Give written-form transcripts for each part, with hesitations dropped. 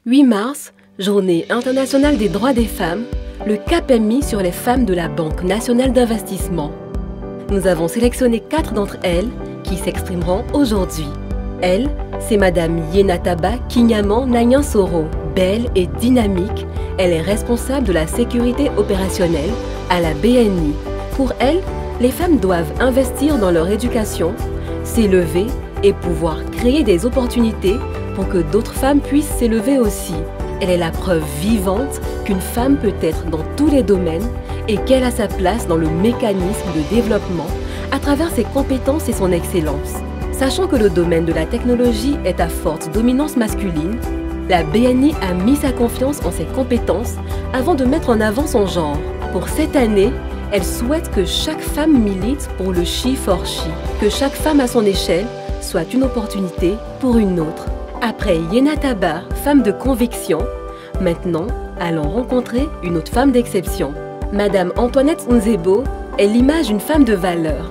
8 mars, Journée internationale des droits des femmes, le cap est mis sur les femmes de la Banque nationale d'investissement. Nous avons sélectionné 4 d'entre elles qui s'exprimeront aujourd'hui. Elle, c'est Madame Yenataba Kinyaman Nanyansoro. Belle et dynamique, elle est responsable de la sécurité opérationnelle à la BNI. Pour elle, les femmes doivent investir dans leur éducation, s'élever et pouvoir créer des opportunités pour que d'autres femmes puissent s'élever aussi. Elle est la preuve vivante qu'une femme peut être dans tous les domaines et qu'elle a sa place dans le mécanisme de développement à travers ses compétences et son excellence. Sachant que le domaine de la technologie est à forte dominance masculine, la BNI a mis sa confiance en ses compétences avant de mettre en avant son genre. Pour cette année, elle souhaite que chaque femme milite pour le She for She, que chaque femme à son échelle soit une opportunité pour une autre. Après Yenataba, femme de conviction, maintenant, allons rencontrer une autre femme d'exception. Madame Antoinette Nzebo est l'image d'une femme de valeur.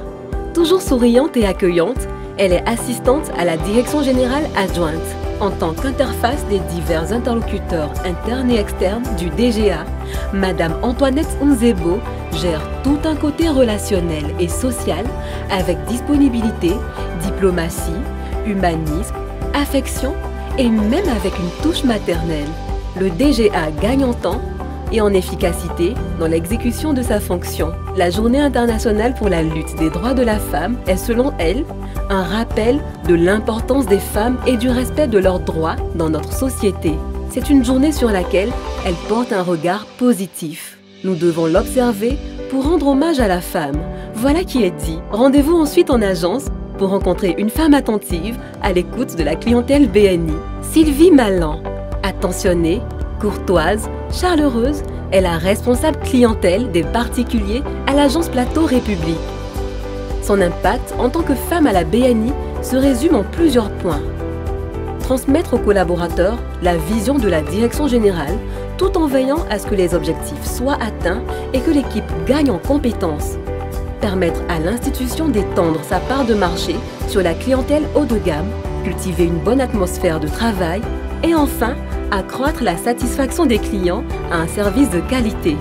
Toujours souriante et accueillante, elle est assistante à la direction générale adjointe. En tant qu'interface des divers interlocuteurs internes et externes du DGA, Madame Antoinette Nzebo gère tout un côté relationnel et social avec disponibilité, diplomatie, humanisme, affection et même avec une touche maternelle. Le DGA gagne en temps et en efficacité dans l'exécution de sa fonction. La Journée internationale pour la lutte des droits de la femme est selon elle un rappel de l'importance des femmes et du respect de leurs droits dans notre société. C'est une journée sur laquelle elle porte un regard positif. Nous devons l'observer pour rendre hommage à la femme. Voilà qui est dit. Rendez-vous ensuite en agence pour rencontrer une femme attentive à l'écoute de la clientèle BNI. Sylvie Malan, attentionnée, courtoise, chaleureuse, est la responsable clientèle des particuliers à l'agence Plateau République. Son impact en tant que femme à la BNI se résume en plusieurs points. Transmettre aux collaborateurs la vision de la direction générale tout en veillant à ce que les objectifs soient atteints et que l'équipe gagne en compétences. Permettre à l'institution d'étendre sa part de marché sur la clientèle haut de gamme, cultiver une bonne atmosphère de travail et enfin, accroître la satisfaction des clients à un service de qualité.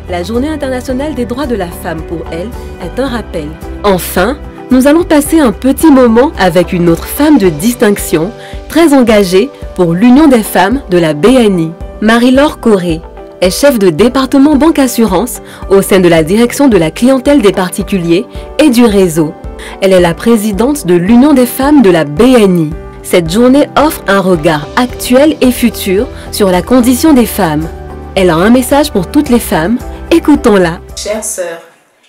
La Journée internationale des droits de la femme pour elle est un rappel. Enfin, nous allons passer un petit moment avec une autre femme de distinction, très engagée pour l'Union des femmes de la BNI. Marie-Laure Corré est chef de département Banque Assurance au sein de la direction de la clientèle des particuliers et du réseau. Elle est la présidente de l'Union des femmes de la BNI. Cette journée offre un regard actuel et futur sur la condition des femmes. Elle a un message pour toutes les femmes. Écoutons-la. Chères sœurs,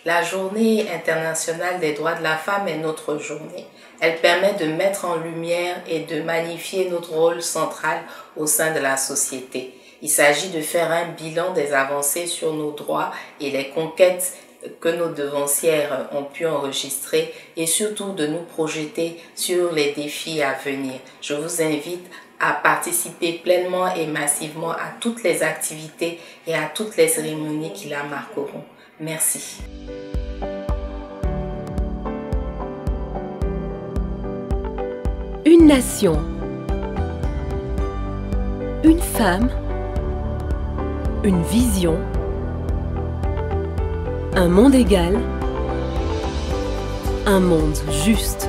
la Journée internationale des droits de la femme est notre journée. Elle permet de mettre en lumière et de magnifier notre rôle central au sein de la société. Il s'agit de faire un bilan des avancées sur nos droits et les conquêtes que nos devancières ont pu enregistrer et surtout de nous projeter sur les défis à venir. Je vous invite à participer pleinement et massivement à toutes les activités et à toutes les cérémonies qui la marqueront. Merci. Une nation, une femme, une vision, un monde égal, un monde juste.